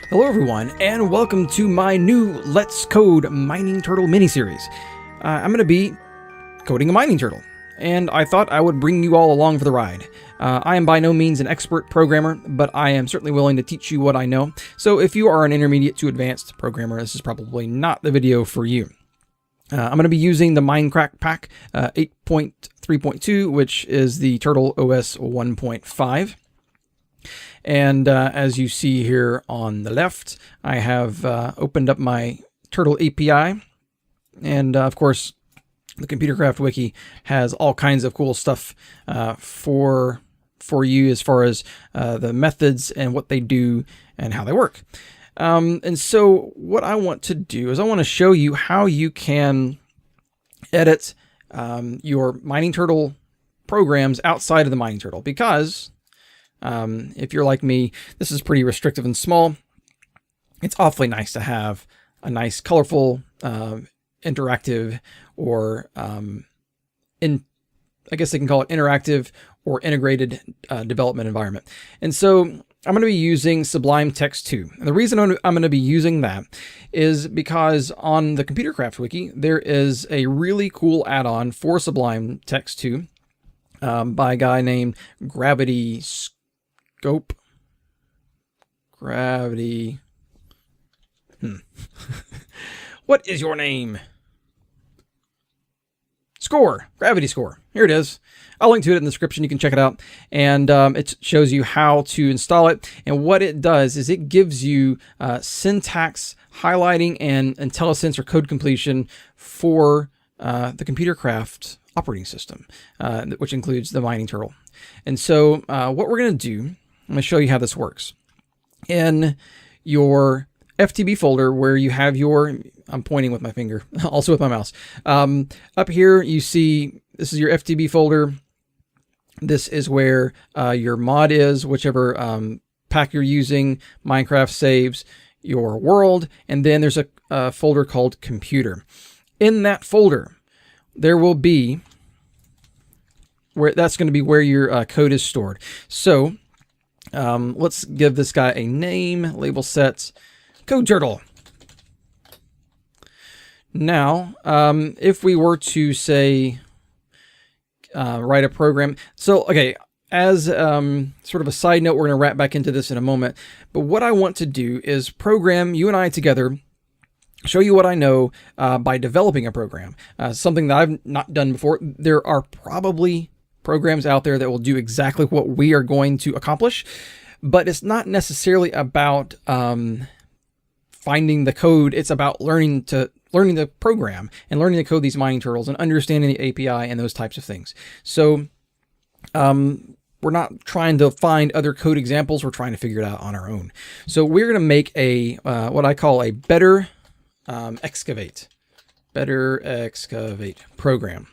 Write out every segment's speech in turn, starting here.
Hello everyone, and welcome to my new Let's Code Mining Turtle mini-series. I'm going to be coding a mining turtle, and I thought I would bring you all along for the ride. I am by no means an expert programmer, but I am certainly willing to teach you what I know, so if you are an intermediate to advanced programmer, this is probably not the video for you. I'm going to be using the Minecraft pack 8.3.2, which is the Turtle OS 1.5. And as you see here on the left, I have opened up my Turtle API. And of course, the Computercraft Wiki has all kinds of cool stuff for you as far as the methods and what they do and how they work. And so what I want to do is I want to show you how you can edit your mining turtle programs outside of the mining turtle, because if you're like me, this is pretty restrictive and small. It's awfully nice to have a nice, colorful, interactive, or I guess they can call it interactive or integrated development environment. And so I'm going to be using Sublime Text 2. And the reason I'm going to be using that is because on the Computercraft Wiki, there is a really cool add-on for Sublime Text 2 by a guy named Gravity. What is your name? Gravity Score. Here it is. I'll link to it in the description. You can check it out. And it shows you how to install it. And what it does is it gives you syntax highlighting and IntelliSense or code completion for the Computercraft operating system, which includes the mining turtle. And so what we're going to do, I'm going to show you how this works. In your FTB folder where you have your, I'm pointing with my finger, also with my mouse. Up here you see, this is your FTB folder. This is where your mod is, whichever pack you're using. Minecraft saves your world. And then there's a folder called computer. In that folder, there will be, that's going to be where your code is stored. So let's give this guy a name, label set, code turtle. Now, if we were to say, write a program. So, okay, as sort of a side note, we're going to wrap back into this in a moment. But what I want to do is program you and I together, show you what I know by developing a program. Something that I've not done before. There are probably programs out there that will do exactly what we are going to accomplish, but it's not necessarily about finding the code. It's about learning the program and learning to code these mining turtles and understanding the API and those types of things. So we're not trying to find other code examples. We're trying to figure it out on our own. So we're going to make a what I call a betterExcavate program.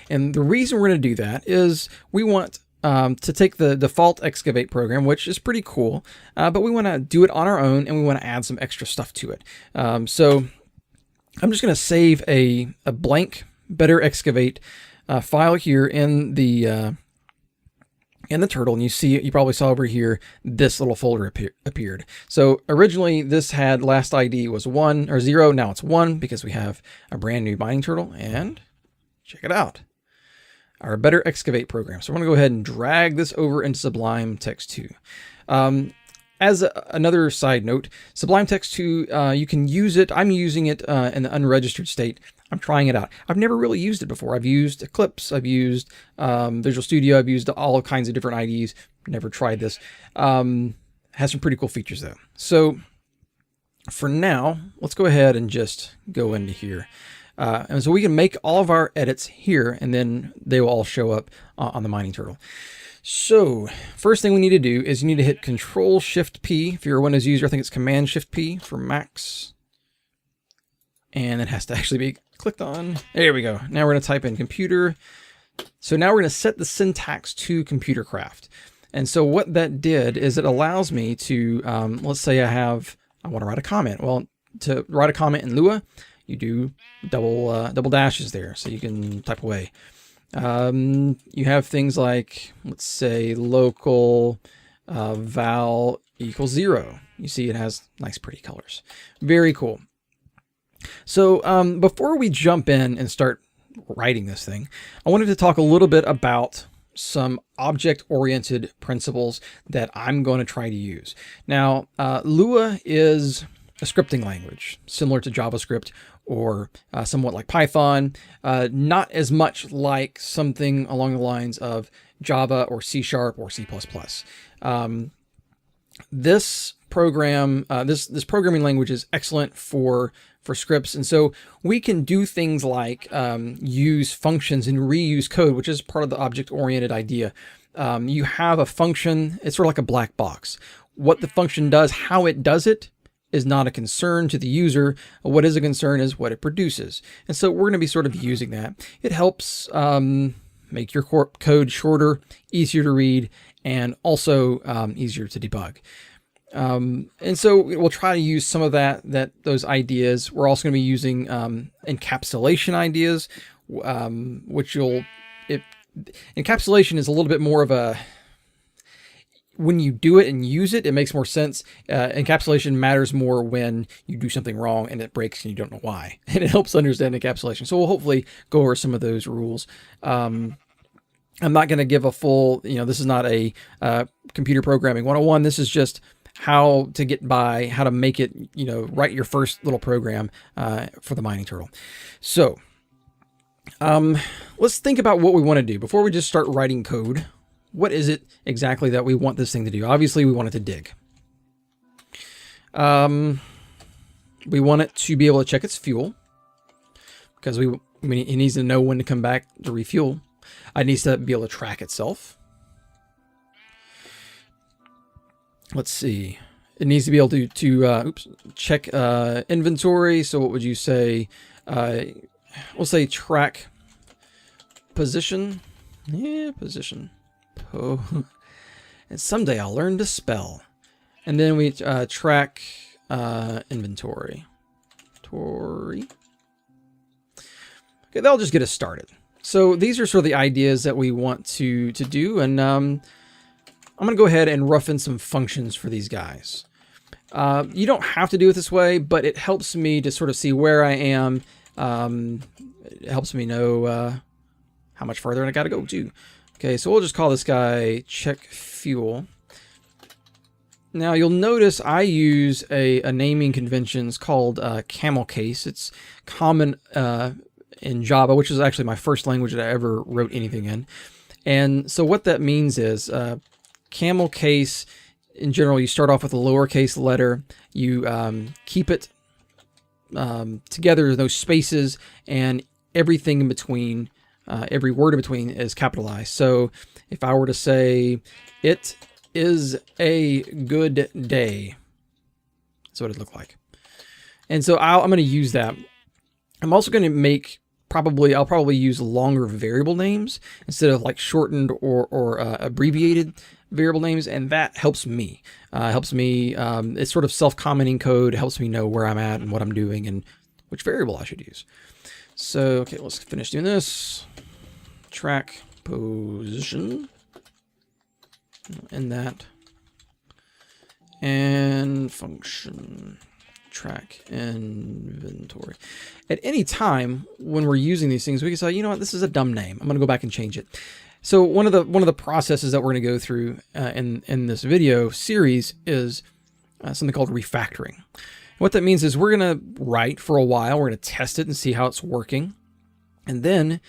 And the reason we're going to do that is we want to take the default Excavate program, which is pretty cool, but we want to do it on our own, and we want to add some extra stuff to it. So I'm just going to save a blank betterExcavate file here in the turtle, and you probably saw over here this little folder appeared. So originally this had last ID was 1 or 0. Now it's 1 because we have a brand new mining turtle, and check it out. Our betterExcavate program. So we're going to go ahead and drag this over into Sublime Text 2. As another side note, Sublime Text 2, you can use it. I'm using it in the unregistered state. I'm trying it out. I've never really used it before. I've used Eclipse. I've used Visual Studio. I've used all kinds of different IDEs. Never tried this. Has some pretty cool features though. So for now, let's go ahead and just go into here. And so we can make all of our edits here, and then they will all show up on the mining turtle. So first thing we need to do is you need to hit Control-Shift-P. If you're a Windows user, I think it's Command-Shift-P for Macs. And it has to actually be clicked on. There we go. Now we're going to type in computer. So now we're going to set the syntax to Computercraft. And so what that did is it allows me to, let's say I want to write a comment. Well, to write a comment in Lua, you do double dashes there, so you can type away. You have things like, let's say, local val equals 0. You see it has nice pretty colors. Very cool. So before we jump in and start writing this thing, I wanted to talk a little bit about some object-oriented principles that I'm going to try to use. Now, Lua is a scripting language similar to JavaScript or somewhat like Python, not as much like something along the lines of Java or C# or C++. This program, this programming language is excellent for scripts, and so we can do things like use functions and reuse code, which is part of the object-oriented idea. You have a function; it's sort of like a black box. What the function does, how it does it, is not a concern to the user. What is a concern is what it produces, and so we're going to be sort of using that. It helps make your code shorter, easier to read, and also easier to debug. And so we'll try to use some of those ideas. We're also going to be using encapsulation ideas, which encapsulation is a little bit more of a, when you do it and use it, it makes more sense. Encapsulation matters more when you do something wrong and it breaks and you don't know why. And it helps understand encapsulation. So we'll hopefully go over some of those rules. I'm not going to give a full, this is not a computer programming 101. This is just how to get by, how to make it, write your first little program for the mining turtle. So let's think about what we want to do before we just start writing code. What is it exactly that we want this thing to do? Obviously, we want it to dig. We want it to be able to check its fuel because it needs to know when to come back to refuel. It needs to be able to track itself. Let's see. It needs to be able to check inventory. So what would you say? We'll say track position. Yeah, position. And someday I'll learn to spell. And then we track inventory. Okay, that'll just get us started. So these are sort of the ideas that we want to do, and I'm going to go ahead and rough in some functions for these guys. You don't have to do it this way, but it helps me to sort of see where I am. It helps me know how much further I got to go too. Okay, so we'll just call this guy check fuel. Now you'll notice I use a naming conventions called camel case. It's common in Java, which is actually my first language that I ever wrote anything in. And so what that means is camel case, in general, you start off with a lowercase letter. You keep it together, those spaces, and everything in between, every word in between is capitalized. So if I were to say, it is a good day, that's what it looked like. And so I'm going to use that. I'm also going to make I'll probably use longer variable names instead of like shortened or abbreviated variable names, and that helps me. It's sort of self-commenting code. It helps me know where I'm at and what I'm doing and which variable I should use. So, okay, let's finish doing this. Track position. And that. And function. Track inventory. At any time when we're using these things, we can say, you know what, this is a dumb name. I'm going to go back and change it. So one of the processes that we're going to go through in this video series is something called refactoring. What that means is we're going to write for a while. We're going to test it and see how it's working, and then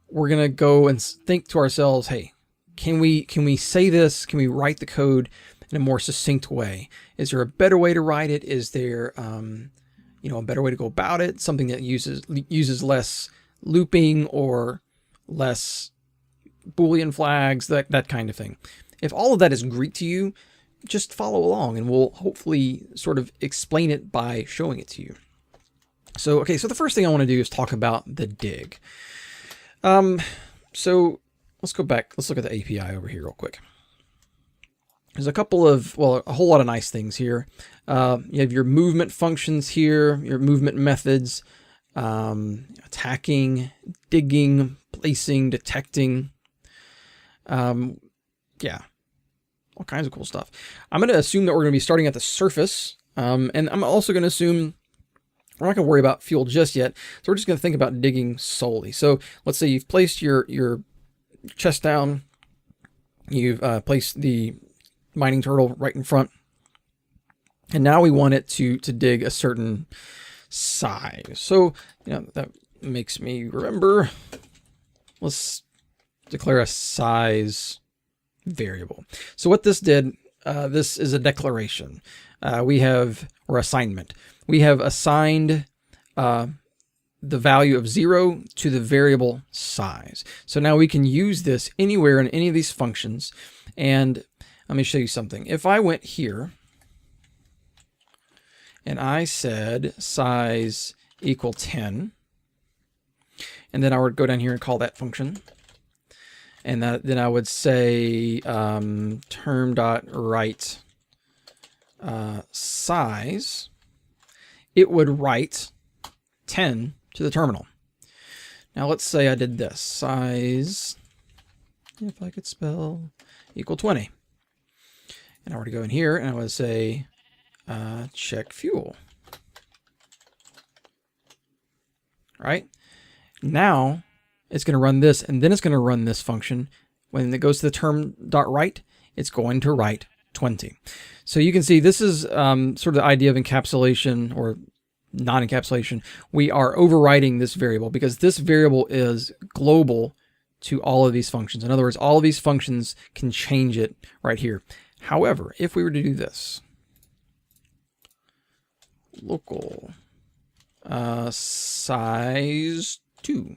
we're going to go and think to ourselves, hey, can we say this? Can we write the code in a more succinct way? Is there a better way to write it? Is there a better way to go about it? Something that uses less looping or less Boolean flags, that kind of thing. If all of that is Greek to you, just follow along and we'll hopefully sort of explain it by showing it to you. So the first thing I want to do is talk about the dig. So let's go back. Let's look at the API over here real quick. There's a whole lot of nice things here. You have your movement functions here, your movement methods, attacking, digging, placing, detecting. all kinds of cool stuff. I'm going to assume that we're going to be starting at the surface. And I'm also going to assume we're not going to worry about fuel just yet. So we're just going to think about digging solely. So let's say you've placed your chest down. You've placed the mining turtle right in front. And now we want it to dig a certain size. So, that makes me remember. Let's declare a size variable. So what this did, this is a declaration. Or assignment. We have assigned the value of 0 to the variable size. So now we can use this anywhere in any of these functions. And let me show you something. If I went here and I said size equal 10, and then I would go down here and call that function. And then I would say term.write size, it would write 10 to the terminal. Now let's say I did this, size, if I could spell, equal 20. And I were to go in here and I would say check fuel. Right? Now it's going to run this, and then it's going to run this function. When it goes to the term.write, it's going to write 20. So you can see this is sort of the idea of encapsulation or non-encapsulation. We are overriding this variable because this variable is global to all of these functions. In other words, all of these functions can change it right here. However, if we were to do this, local size 2,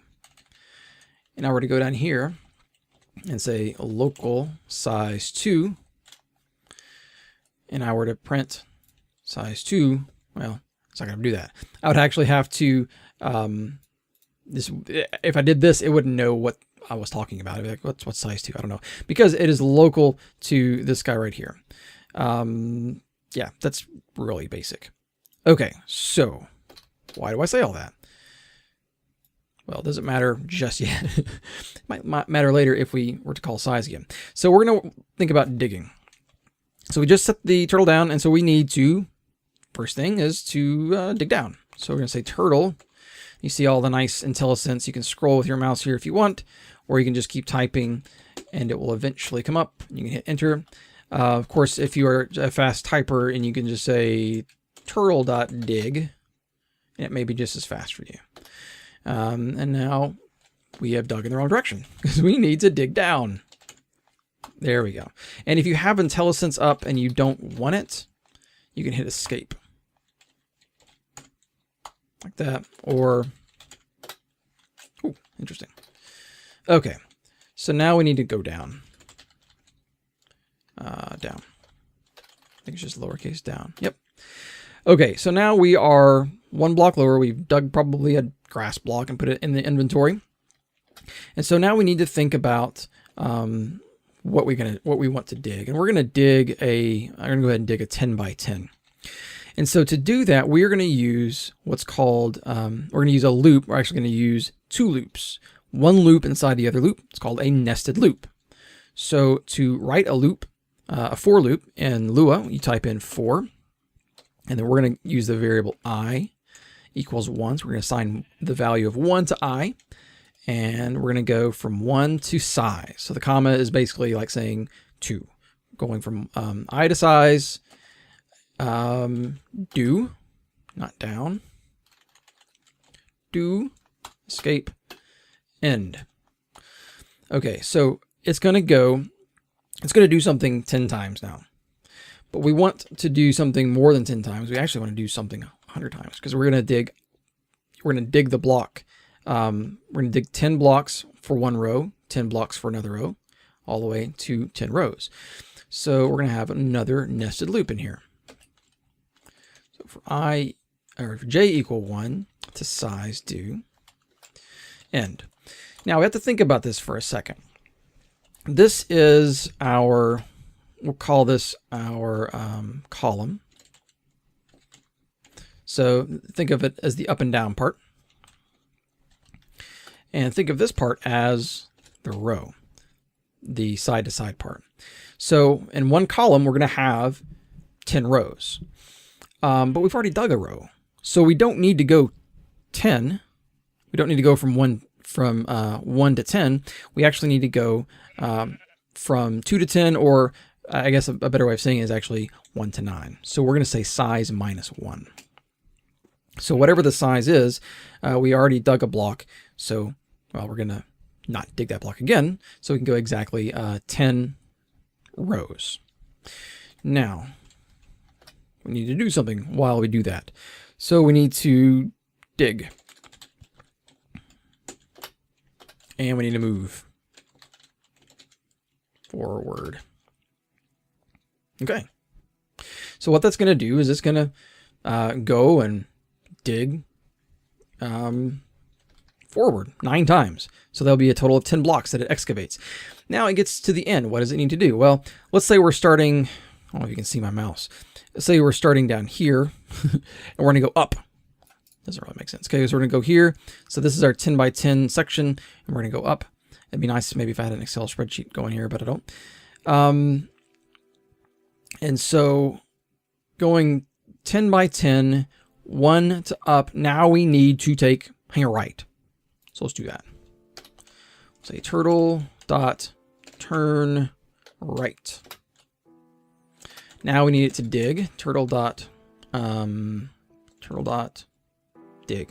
and I were to go down here and say local size 2, and I were to print size 2, well, it's not going to do that. I would actually have to, if I did this, it wouldn't know what I was talking about. It'd be like, what's size 2? I don't know. Because it is local to this guy right here. Yeah, that's really basic. Okay, so why do I say all that? Well, it doesn't matter just yet. It might matter later if we were to call size again. So we're going to think about digging. So we just set the turtle down, and so we need to, first thing is to dig down. So we're going to say turtle. You see all the nice IntelliSense. You can scroll with your mouse here if you want, or you can just keep typing, and it will eventually come up. You can hit enter. Of course, if you are a fast typer, and you can just say turtle.dig, and it may be just as fast for you. And now we have dug in the wrong direction because we need to dig down. There we go. And if you have IntelliSense up and you don't want it, you can hit escape. Like that. Or, oh, interesting. Okay. So now we need to go down. Down. I think it's just lowercase down. Yep. Okay, so now we are one block lower. We've dug probably a grass block and put it in the inventory. And so now we need to think about what we want to dig. And we're going to I'm going to go ahead and dig a 10 by 10. And so to do that, we are going to use what's called, we're going to use a loop. We're actually going to use 2 loops. One loop inside the other loop. It's called a nested loop. So to write a loop, a for loop in Lua, you type in for, and then we're going to use the variable I equals 1. So we're going to assign the value of 1 to I, and we're going to go from 1 to size. So the comma is basically like saying 2, going from I to size, do, not down, do, escape, end. Okay, so it's going to do something 10 times now. But we want to do something more than 10 times. We actually want to do something 100 times because we're going to dig the block. We're going to dig 10 blocks for one row, 10 blocks for another row, all the way to 10 rows. So we're going to have another nested loop in here. So for j equal 1 to size do end. Now we have to think about this for a second. This is our, we'll call this our column. So think of it as the up and down part. And think of this part as the row, the side to side part. So in one column, we're going to have 10 rows. But we've already dug a row. So we don't need to go 10. We don't need to go from 1 to 10. We actually need to go from 2 to 10, or I guess a better way of saying it is actually 1 to 9. So we're going to say size minus 1. So whatever the size is, we already dug a block. So, well, we're going to not dig that block again. So we can go exactly 10 rows. Now, we need to do something while we do that. So we need to dig. And we need to move forward. Okay. So what that's going to do is it's going to go and dig forward 9 times. So there'll be a total of 10 blocks that it excavates. Now it gets to the end. What does it need to do? Well, let's say we're starting, I don't know if you can see my mouse. Let's say we're starting down here and we're going to go up. Doesn't really make sense. Okay, so we're going to go here. So this is our 10 by 10 section, and we're going to go up. It'd be nice maybe if I had an Excel spreadsheet going here, but I don't. And so going 10 by 10, 1 to up. Now we need to hang a right. So let's do that. Say turtle dot turn right. Now we need it to dig. Turtle dot dig.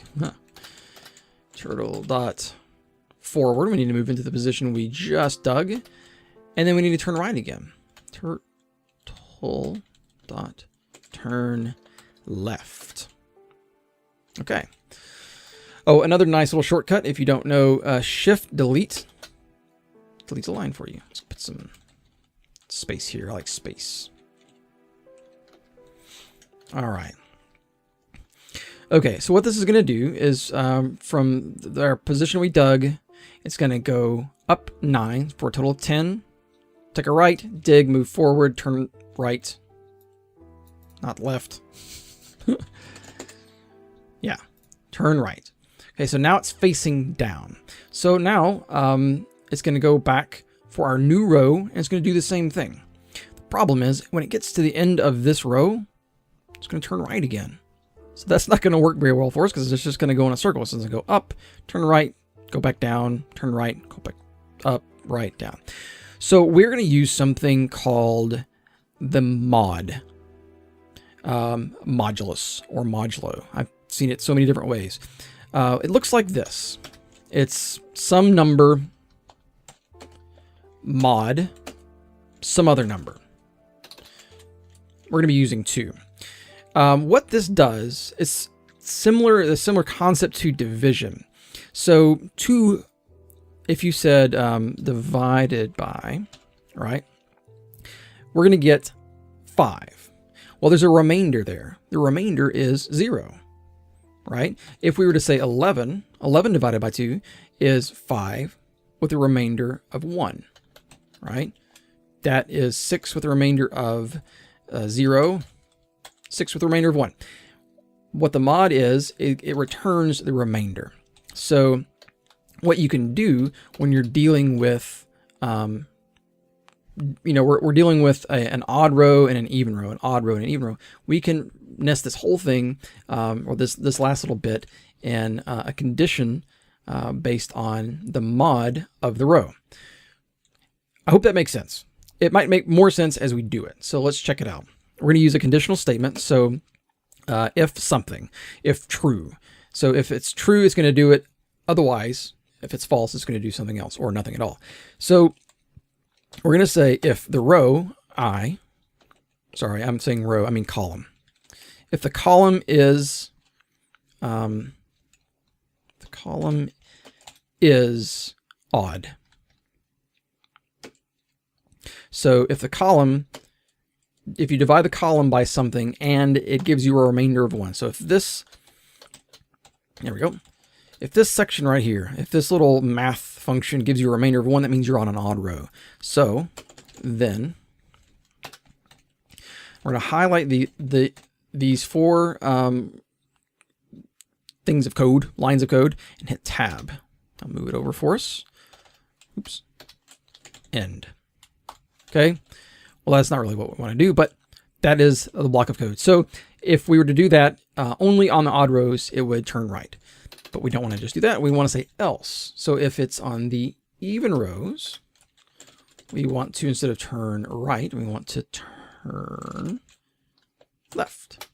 Turtle dot forward. We need to move into the position we just dug. And then we need to turn right again. Turtle dot turn left. Okay. Oh, another nice little shortcut. If you don't know, Shift Delete deletes a line for you. Let's put some space here. I like space. All right. Okay, so what this is going to do is from our position we dug, it's going to go up 9 for a total of 10. Take a right, dig, move forward, turn right, not left. Yeah, turn right. Okay, so now it's facing down. So now it's going to go back for our new row, and it's going to do the same thing. The problem is, when it gets to the end of this row, it's going to turn right again. So that's not going to work very well for us because it's just going to go in a circle. So it's going to go up, turn right, go back down, turn right, go back up, right, down. So we're going to use something called the mod. Modulus or modulo. I've seen it so many different ways. It looks like this. It's some number mod some other number. We're going to be using 2. What this does is a similar concept to division. So 2, if you said divided by, right, we're going to get 5. Well, there's a remainder there. The remainder is 0, right? If we were to say 11 divided by 2 is 5 with a remainder of 1, right? That is 6 with a remainder of 0, 6 with a remainder of 1. What the mod is, it returns the remainder. So what you can do when you're dealing with, we're dealing with an odd row and an even row, an odd row and an even row. We can nest this whole thing, or this last little bit, in a condition based on the mod of the row. I hope that makes sense. It might make more sense as we do it. So let's check it out. We're going to use a conditional statement. So if something, if true. So if it's true, it's going to do it. Otherwise, if it's false, it's going to do something else or nothing at all. So we're going to say if the row I'm saying row, I mean column. If the column is, odd. So if you divide the column by something and it gives you a remainder of 1. So if this, there we go. If this section right here, if this little math function gives you a remainder of 1, that means you're on an odd row. So then we're going to highlight these 4 lines of code, and hit tab. I'll move it over for us. Oops. End. Okay. Well, that's not really what we want to do, but that is the block of code. So if we were to do that only on the odd rows, it would turn right. But we don't want to just do that. We want to say else. So if it's on the even rows, we want to, instead of turn right, we want to turn left.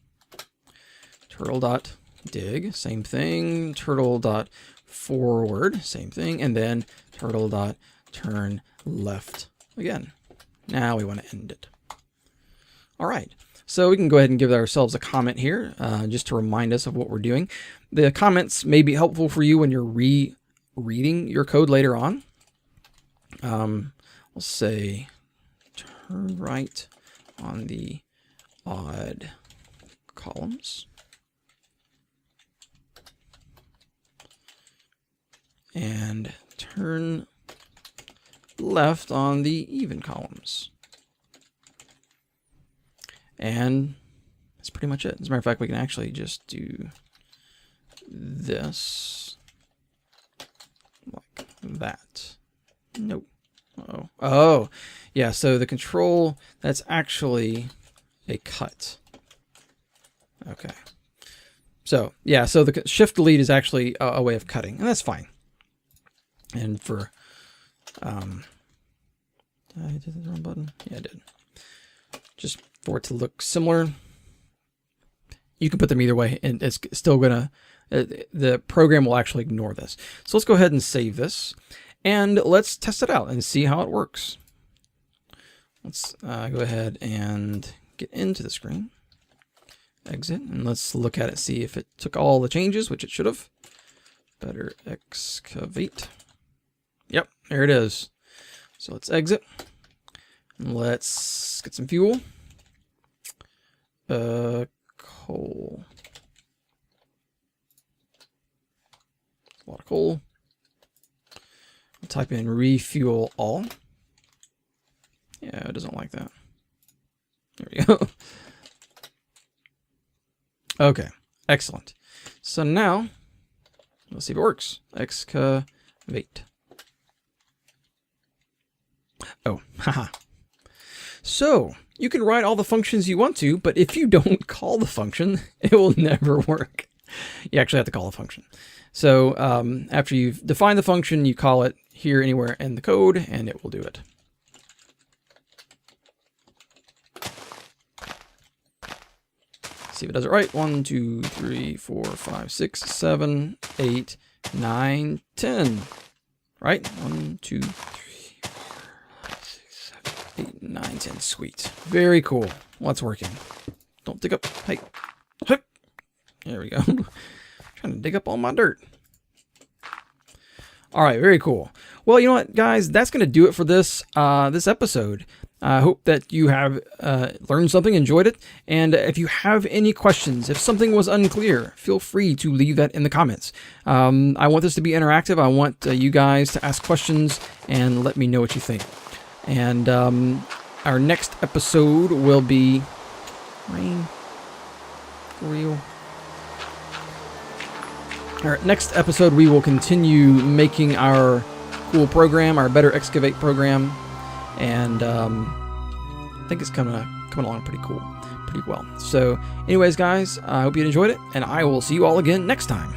Turtle.dig, same thing. Turtle.forward, same thing. And then turtle.turn left again. Now we want to end it. All right. So we can go ahead and give ourselves a comment here just to remind us of what we're doing. The comments may be helpful for you when you're rereading your code later on. We'll say turn right on the odd columns. And turn left on the even columns. And that's pretty much it. As a matter of fact, we can actually just do this like that. Nope. Uh-oh. Oh, yeah. So the control, that's actually a cut. Okay. So, yeah. So the shift delete is actually a way of cutting, and that's fine. And for, did I hit the wrong button? Yeah, I did. Just for it to look similar. You can put them either way, and it's still gonna, the program will actually ignore this. So let's go ahead and save this, and let's test it out and see how it works. Let's go ahead and get into the screen, exit, and let's look at it, see if it took all the changes, which it should have. betterExcavate. Yep, there it is. So let's exit. And let's get some fuel. Coal. A lot of coal. I'll type in refuel all. Yeah, it doesn't like that. There we go. Okay, excellent. So now, let's see if it works. Excavate. Oh, haha. So, you can write all the functions you want to, but if you don't call the function, it will never work. You actually have to call the function. So, after you've defined the function, you call it here anywhere in the code, and it will do it. See if it does it right. 1, 2, 3, 4, 5, 6, 7, 8, 9, 10. Right? 1, 2, 3, 4, 5, 6, 7, 8, 9, 10. Sweet. Very cool. Well, it's working. Don't dig up. Hey. Hip. There we go. Trying to dig up all my dirt. All right. Very cool. Well, you know what, guys? That's going to do it for this this episode. I hope that you have learned something, enjoyed it. And if you have any questions, if something was unclear, feel free to leave that in the comments. I want this to be interactive. I want you guys to ask questions and let me know what you think. And our next episode will be... Rain? For real? Our next episode, we will continue making our cool program, our betterExcavate program. And I think it's coming along pretty well. So anyways, guys, I hope you enjoyed it, and I will see you all again next time.